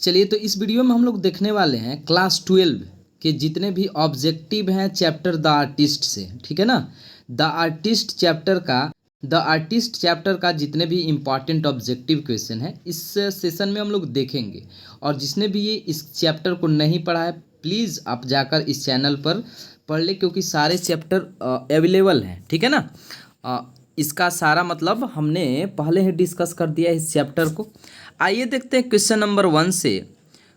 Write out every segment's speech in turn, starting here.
चलिए, तो इस वीडियो में हम लोग देखने वाले हैं क्लास 12 के जितने भी ऑब्जेक्टिव हैं चैप्टर द आर्टिस्ट से। ठीक है ना। द आर्टिस्ट चैप्टर का जितने भी इम्पॉर्टेंट ऑब्जेक्टिव क्वेश्चन है इस सेशन में हम लोग देखेंगे। और जिसने भी ये इस चैप्टर को नहीं पढ़ा है प्लीज़ आप जाकर इस चैनल पर पढ़ ले, क्योंकि सारे चैप्टर अवेलेबल हैं। ठीक है ना। इसका सारा मतलब हमने पहले ही डिस्कस कर दिया इस चैप्टर को। आइए देखते हैं क्वेश्चन नंबर 1 से।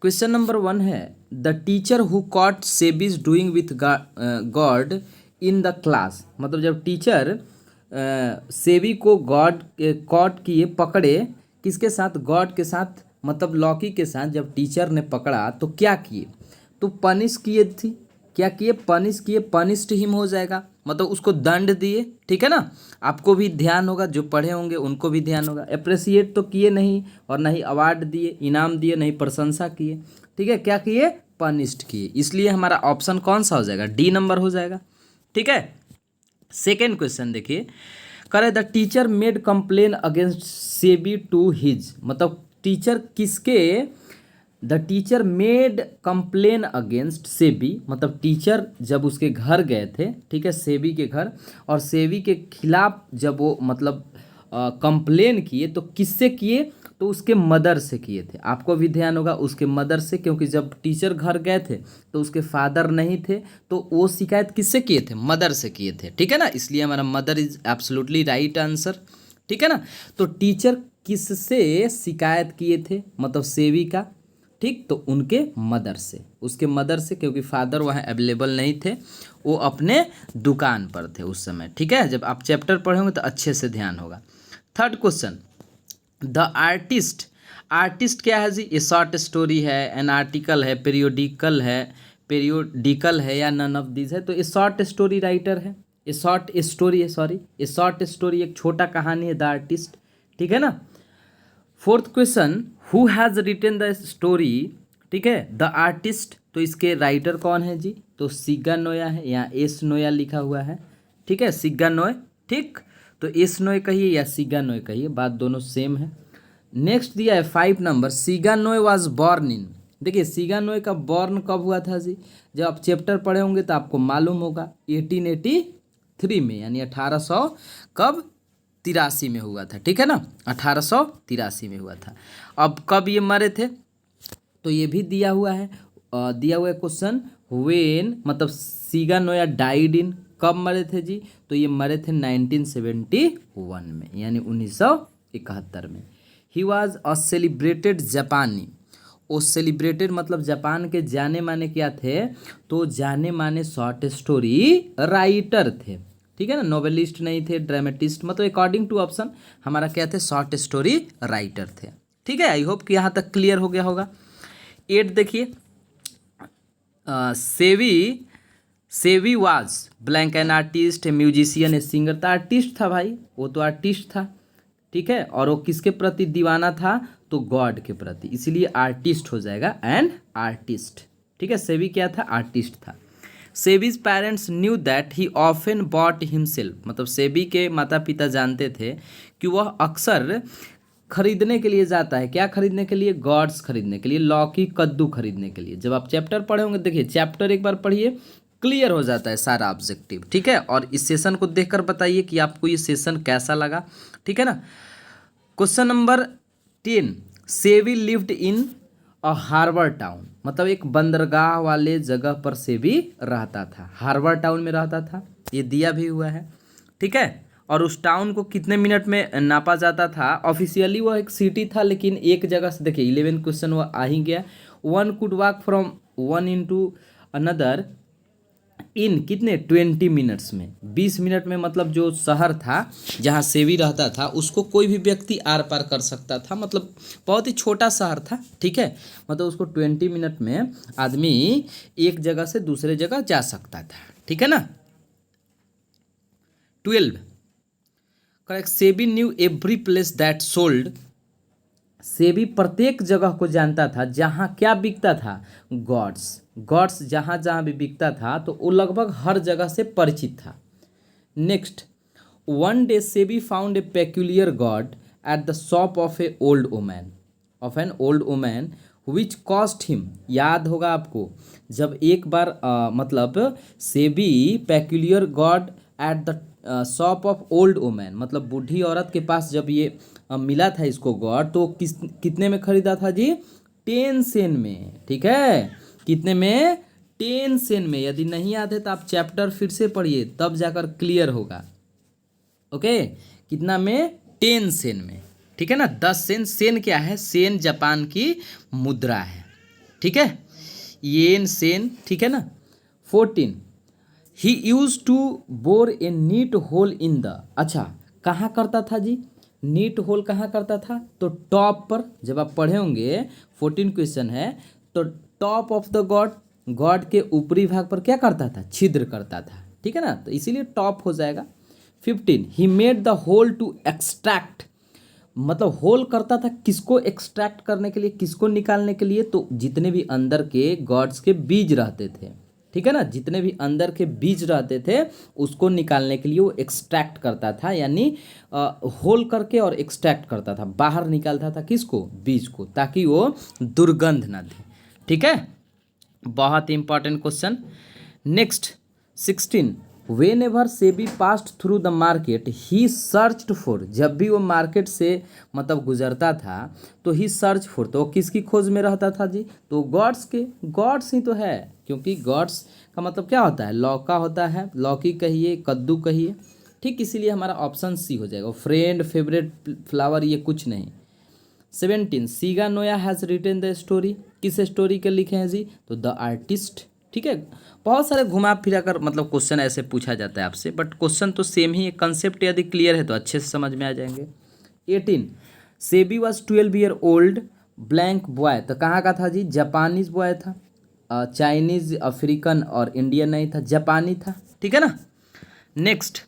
क्वेश्चन नंबर 1 है the teacher who caught Sebi's doing with god in the class. मतलब जब टीचर सेबी को गॉड कॉट किए, पकड़े, किसके साथ? गॉड के साथ, मतलब लॉकी के साथ। जब टीचर ने पकड़ा तो क्या किए? तो पनिश किए थी। क्या किए? पनिश किए। पनिश्ड हिम हो जाएगा, मतलब उसको दंड दिए। ठीक है ना। आपको भी ध्यान होगा, जो पढ़े होंगे उनको भी ध्यान होगा। अप्रिसिएट तो किए नहीं, और नहीं अवार्ड दिए, इनाम दिए, नहीं प्रशंसा किए। ठीक है, क्या किए? पनिश्ड किए। इसलिए हमारा ऑप्शन कौन सा हो जाएगा? डी नंबर हो जाएगा। ठीक है। सेकेंड क्वेश्चन देखिए, करे the teacher made complaint against Sebi to his. मतलब टीचर किसके? The teacher made complaint against Sebi, मतलब टीचर जब उसके घर गए थे, ठीक है, सेबी के घर, और सेबी के खिलाफ जब वो मतलब कंप्लेन किए तो किससे किए? तो उसके मदर से किए थे। आपको भी ध्यान होगा, उसके मदर से, क्योंकि जब टीचर घर गए थे तो उसके फादर नहीं थे, तो वो शिकायत किससे किए थे? मदर से किए थे। ठीक है ना। इसलिए हमारा mother is absolutely right answer. ठीक है ना। तो टीचर किससे शिकायत किए थे? मतलब सेबी का। ठीक, तो उनके मदर से, उसके मदर से, क्योंकि फादर वहाँ अवेलेबल नहीं थे, वो अपने दुकान पर थे उस समय। ठीक है। जब आप चैप्टर पढ़ोगे तो अच्छे से ध्यान होगा। Third question, the artist. Artist क्या है जी? ये शॉर्ट स्टोरी है, एन आर्टिकल है, पीरियोडिकल है या नन ऑफ दिस है? तो ये शॉर्ट स्टोरी राइटर है, ये शॉर्ट स्टोरी है, सॉरी, ये शॉर्ट स्टोरी, एक छोटा कहानी है द आर्टिस्ट। ठीक है ना। Fourth question, who has written the story. ठीक है, द आर्टिस्ट, तो इसके राइटर कौन है जी? तो सिग्गा नोया है, यहाँ एस नोया लिखा हुआ है। ठीक है, सिग्गा नोय। ठीक, तो एस नोय कहिए या सिग्गा नोय कहिए, बात दोनों सेम है। नेक्स्ट दिया है 5 नंबर, सिग्गा नोय वाज बॉर्न इन। देखिए सिग्गा नोय का बॉर्न कब हुआ था जी? जब आप चैप्टर पढ़े होंगे तो आपको मालूम होगा, 1883 में, यानी 1800 कब? 83 में हुआ था। ठीक है ना, 1883 में हुआ था। अब कब ये मरे थे? तो ये भी दिया हुआ है, दिया हुआ है क्वेश्चन, व्हेन, मतलब सिग्गा नोया डाइड इन, कब मरे थे जी? तो ये मरे थे 1971 में, यानी 1971 में। ही वॉज अ सेलिब्रेटेड जापानी। वो सेलिब्रेटेड मतलब जापान के जाने माने क्या थे? तो जाने माने शॉर्ट स्टोरी राइटर थे। ठीक है ना, नोवेलिस्ट नहीं थे, ड्रामेटिस्ट, मतलब अकॉर्डिंग टू ऑप्शन हमारा क्या थे? शॉर्ट स्टोरी राइटर थे। ठीक है, आई होप कि यहाँ तक क्लियर हो गया होगा। 8 देखिए, सेवी सेवी was blank an artist, A musician, a singer. तो आर्टिस्ट था भाई, वो तो आर्टिस्ट था। ठीक है, और वो किसके प्रति दीवाना था? तो गॉड के प्रति, इसीलिए आर्टिस्ट हो जाएगा, एंड आर्टिस्ट। ठीक है, सेवी क्या था? आर्टिस्ट था। Sebi's parents knew that he often bought himself. मतलब सेबी के माता पिता जानते थे कि वह अक्सर खरीदने के लिए जाता है। क्या खरीदने के लिए? गॉड्स खरीदने के लिए, लौकी, कद्दू खरीदने के लिए। जब आप चैप्टर पढ़े होंगे, देखिए चैप्टर एक बार पढ़िए, क्लियर हो जाता है सारा ऑब्जेक्टिव। ठीक है, और इस सेशन को देखकर बताइए कि आपको ये सेशन कैसा लगा। ठीक है ना। क्वेश्चन नंबर 10, सेवी lived in a harbour town. मतलब एक बंदरगाह वाले जगह पर सेवी रहता था, हार्बर टाउन में रहता था, ये दिया भी हुआ है। ठीक है, और उस टाउन को कितने मिनट में नापा जाता था? ऑफिशियली वो एक सिटी था, लेकिन एक जगह से, देखिए 11 क्वेश्चन वो आ ही गया। One could walk from one into another in कितने? 20 मिनट्स में, 20 मिनट में। मतलब जो शहर था जहाँ सेवी रहता था उसको कोई भी व्यक्ति आर पार कर सकता था, मतलब बहुत ही छोटा शहर था। ठीक है, मतलब उसको 20 मिनट में आदमी एक जगह से दूसरे जगह जा सकता था। ठीक है ना। 12, correct, SEBI new every place that sold. SEBI प्रत्येक जगह को जानता था जहाँ क्या बिकता था? गॉड्स। गॉड्स जहाँ जहाँ भी बिकता था तो वो लगभग हर जगह से परिचित था। नेक्स्ट, वन डे सेबी found a peculiar god at the shop of a old woman, of an old woman which cost him, याद होगा आपको जब एक बार मतलब सेबी peculiar god at the shop of old woman, मतलब बूढ़ी औरत के पास जब ये मिला था इसको गॉड, तो कितने में खरीदा था जी? 10 सेन में। ठीक है, कितने में? 10 सेन में। यदि नहीं याद है तो आप चैप्टर फिर से पढ़िए, तब जाकर क्लियर होगा। ओके, कितना में? 10 सेन में। ठीक है ना, 10 सेन। सेन क्या है? सेन जापान की मुद्रा है। ठीक है, येन सेन। ठीक है ना। 14, he used to bore a neat hole in the, अच्छा कहाँ करता था जी? नीट होल कहाँ करता था? तो टॉप पर, जब आप पढ़े होंगे 14 क्वेश्चन है, तो top of the God, God के ऊपरी भाग पर क्या करता था? छिद्र करता था। ठीक है ना, तो इसीलिए टॉप हो जाएगा। 15, he made the hole to extract, मतलब होल करता था किसको एक्सट्रैक्ट करने के लिए, किसको निकालने के लिए? तो जितने भी अंदर के गॉड्स के बीज रहते थे। ठीक है ना, जितने भी अंदर के बीज रहते थे उसको निकालने के लिए वो एक्सट्रैक्ट करता था, यानी होल करके और एक्सट्रैक्ट करता था, बाहर निकालता था किसको? बीज को, ताकि वो दुर्गंध ना दे। ठीक है, बहुत ही important question. Next 16, whenever Sebi passed through the market he searched for, जब भी वो मार्केट से मतलब गुजरता था तो ही सर्च फॉर, तो किसकी खोज में रहता था जी? तो गॉड्स के। गॉड्स ही तो है, क्योंकि गॉड्स का मतलब क्या होता है? लौका होता है, लौकी कहिए, कद्दू कहिए। ठीक, इसीलिए हमारा ऑप्शन सी हो जाएगा। फ्रेंड, फेवरेट फ्लावर, ये कुछ नहीं। 17, सीगा नोया हैज़ रिटन द स्टोरी, किस स्टोरी के लिखे हैं जी? तो द आर्टिस्ट। ठीक है, बहुत सारे घुमा फिरा कर मतलब क्वेश्चन ऐसे पूछा जाता है आपसे, बट क्वेश्चन तो सेम ही है। कंसेप्ट यदि क्लियर है तो अच्छे से समझ में आ जाएंगे। 18, SEBI was 12 year old blank boy, तो कहाँ का था जी? जापानीज बॉय था, चाइनीज, अफ्रीकन और इंडियन नहीं था, जापानी था। ठीक है ना। नेक्स्ट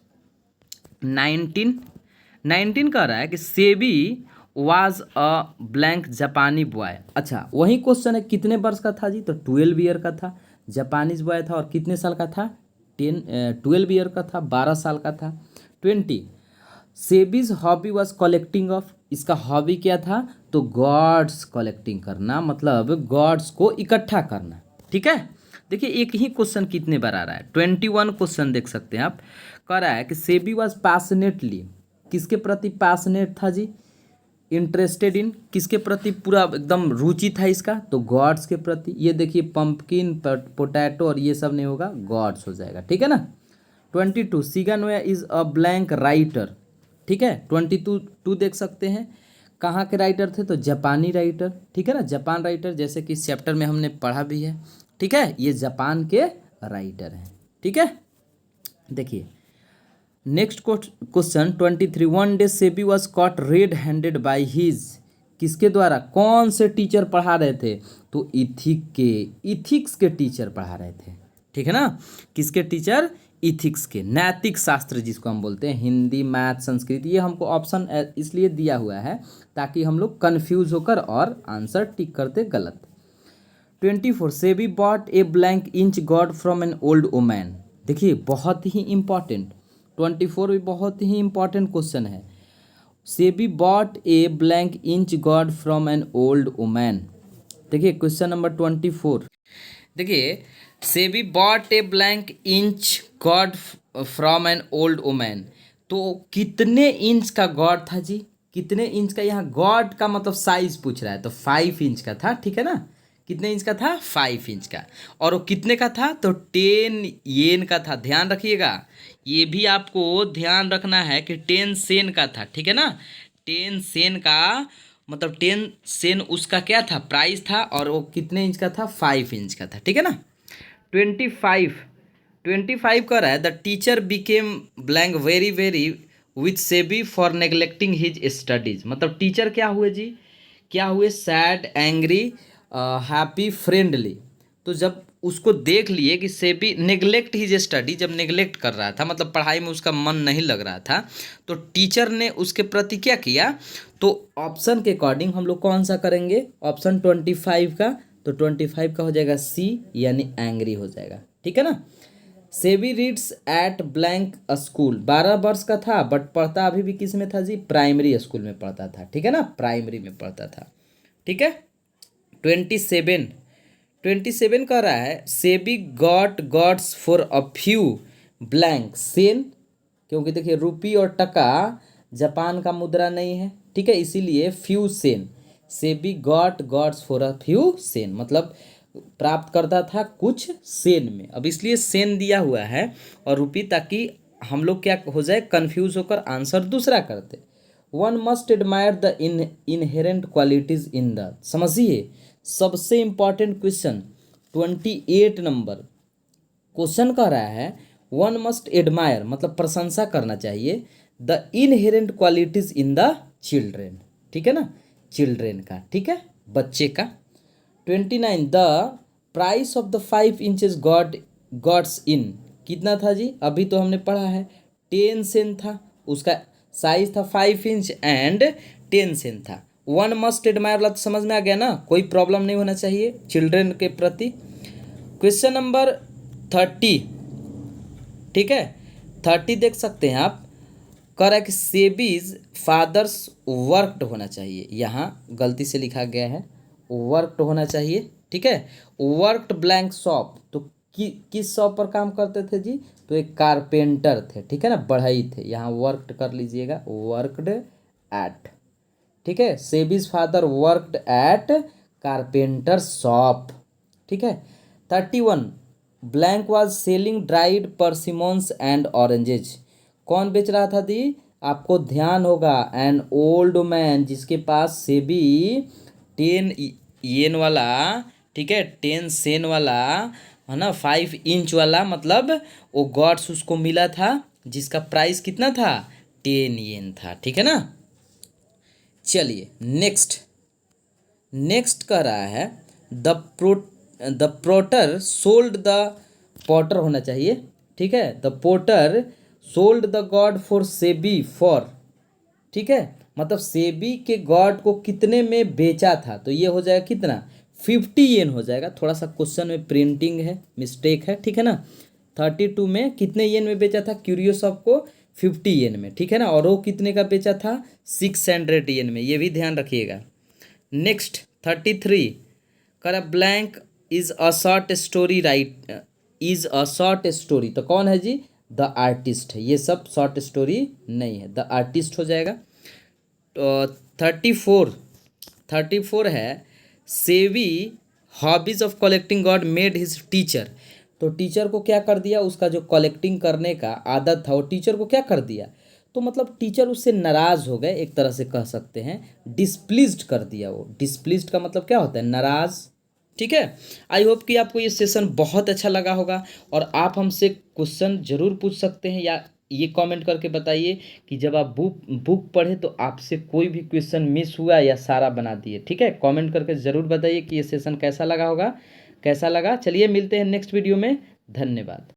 19 कह रहा है कि सेबी वाज अ ब्लैंक जापानी बॉय। अच्छा, वही क्वेश्चन है, कितने वर्ष का था जी? तो 12 ईयर का था, जापानीज बॉय था, और कितने साल का था? 12 ईयर का था, 12 साल का था। 20, SEBI's hobby was collecting of, इसका हॉबी क्या था? तो गॉड्स कलेक्टिंग करना, मतलब गॉड्स को इकट्ठा करना। ठीक है, देखिए एक ही क्वेश्चन कितने बार आ रहा है? 21 क्वेश्चन देख सकते हैं आप। कह रहा है कि सेबी वाज पैशनेटली, किसके प्रति पैशनेट था जी? इंटरेस्टेड इन, किसके प्रति पूरा एकदम रुचि था इसका? तो गॉड्स के प्रति। ये देखिए पंपकिन, पोटैटो और ये सब नहीं होगा, गॉड्स हो जाएगा। ठीक है ना। 22, सिगानोया इज अ ब्लैंक राइटर। ठीक है, 22 देख सकते हैं, कहाँ के राइटर थे? तो जापानी राइटर। ठीक है ना, जापान राइटर, जैसे कि इस चैप्टर में हमने पढ़ा भी है। ठीक है, ये जापान के राइटर हैं। ठीक है, देखिए next question 23, one day SEBI was caught red handed by his, किसके द्वारा? कौन से टीचर पढ़ा रहे थे? तो इथिक्स के टीचर पढ़ा रहे थे। ठीक है ना, किसके टीचर? इथिक्स के, नैतिक शास्त्र जिसको हम बोलते हैं, हिंदी, मैथ, संस्कृत। ये हमको ऑप्शन इसलिए दिया हुआ है ताकि हम लोग कन्फ्यूज होकर और आंसर टिक करते गलत। 24, SEBI bought a blank inch god from an old woman, देखिए बहुत ही इंपॉर्टेंट, 24 भी बहुत ही इंपॉर्टेंट क्वेश्चन है। सेबी bought a blank inch god from an old woman. देखिए क्वेश्चन नंबर 24, देखिए सेबी bought a blank inch god from an old woman, तो कितने इंच का गॉड था जी? कितने इंच का? यहाँ गॉड का मतलब साइज पूछ रहा है, तो 5 इंच का था। ठीक है ना, कितने इंच का था? 5 इंच का। और वो कितने का था? तो 10 येन का था। ध्यान रखिएगा, ये भी आपको ध्यान रखना है कि 10 सेन का था। ठीक है ना, 10 सेन का मतलब 10 सेन उसका क्या था? प्राइस था। और वो कितने इंच का था? 5 इंच का था। ठीक है ना। 25 कर रहा है, the teacher became blank very very with SEBI for neglecting his studies, मतलब टीचर क्या हुए जी? क्या हुए? Sad, angry, happy, friendly. तो जब उसको देख लिए कि सेबी नेग्लेक्ट हिज स्टडी, जब नेग्लेक्ट कर रहा था मतलब पढ़ाई में उसका मन नहीं लग रहा था, तो टीचर ने उसके प्रति क्या किया? तो ऑप्शन के अकॉर्डिंग हम लोग कौन सा करेंगे? ऑप्शन 25 का, तो 25 का हो जाएगा सी, यानी एंग्री हो जाएगा। ठीक है ना। सेबी रीड्स एट ब्लैंक स्कूल, 12 वर्ष का था, बट पढ़ता अभी भी किस में था जी? प्राइमरी स्कूल में पढ़ता था। ठीक है ना, प्राइमरी में पढ़ता था। ठीक है, 27 27 कह रहा है सेबी got gods for a few blank sen, क्योंकि देखिए रुपी और टका जापान का मुद्रा नहीं है, ठीक है, इसीलिए फ्यू सेन। सेबी got gods for a few sen मतलब प्राप्त करता था कुछ सेन में, अब इसलिए सेन दिया हुआ है और रुपी, ताकि हम लोग क्या हो जाए कंफ्यूज होकर आंसर दूसरा करते। One must admire the inherent qualities in the, समझिए सबसे इंपॉर्टेंट क्वेश्चन 28 नंबर क्वेश्चन कह रहा है वन मस्ट एडमायर मतलब प्रशंसा करना चाहिए the inherent qualities in the children, ठीक है ना, चिल्ड्रेन का, ठीक है, बच्चे का। 29 the price of the 5 inches gods in, कितना था जी, अभी तो हमने पढ़ा है 10 सेंट था, उसका साइज था 5 इंच एंड 10 सेंट था। वन मस्ट एडमायर वाला तो समझ में आ गया ना, कोई प्रॉब्लम नहीं होना चाहिए चिल्ड्रेन के प्रति। क्वेश्चन नंबर 30, ठीक है, 30 देख सकते हैं आप, कह रहा है कि सेबीज फादर्स वर्कड होना चाहिए, यहाँ गलती से लिखा गया है वर्कड होना चाहिए, ठीक है, वर्कड ब्लैंक शॉप, तो किस शॉप पर काम करते थे जी, तो एक कारपेंटर थे, ठीक है ना, बढ़ई थे, यहाँ वर्कड कर लीजिएगा वर्कड एट, ठीक है, Sebi's father worked at carpenter shop, ठीक है। 31 blank was selling dried persimmons and oranges, कौन बेच रहा था दी, आपको ध्यान होगा एन ओल्ड मैन जिसके पास सेबी 10 येन वाला, ठीक है, 10 सेन वाला है ना, 5 इंच वाला, मतलब वो गॉड्स उसको मिला था जिसका प्राइस कितना था 10 येन था, ठीक है ना। चलिए नेक्स्ट कह रहा है the potter sold the, potter होना चाहिए, ठीक है, the potter sold the god for सेबी फॉर, ठीक है, मतलब सेबी के गॉड को कितने में बेचा था, तो ये हो जाएगा कितना 50 येन हो जाएगा, थोड़ा सा क्वेश्चन में प्रिंटिंग है मिस्टेक है, ठीक है ना। 32 में कितने येन में बेचा था क्यूरियोसॉफ्ट को 50 येन में, ठीक है ना, और वो कितने का बेचा था 600 येन में, ये भी ध्यान रखिएगा। नेक्स्ट 33 कर blank is a short story right, is a short story, तो कौन है जी द आर्टिस्ट है, ये सब शॉर्ट स्टोरी नहीं है, द आर्टिस्ट हो जाएगा। तो 34 है सेवी hobbies of collecting God made his teacher, तो टीचर को क्या कर दिया, उसका जो कलेक्टिंग करने का आदत था वो टीचर को क्या कर दिया, तो मतलब टीचर उससे नाराज़ हो गए, एक तरह से कह सकते हैं डिस्प्लीज्ड कर दिया, वो डिस्प्लीज्ड का मतलब क्या होता है नाराज़, ठीक है। आई होप कि आपको ये सेशन बहुत अच्छा लगा होगा और आप हमसे क्वेश्चन जरूर पूछ सकते हैं, या ये कमेंट करके बताइए कि जब आप बुक पढ़े तो आपसे कोई भी क्वेश्चन मिस हुआ या सारा बना दिए, ठीक है, कमेंट करके ज़रूर बताइए कि ये सेशन कैसा लगा होगा, कैसा लगा। चलिए मिलते हैं नेक्स्ट वीडियो में, धन्यवाद।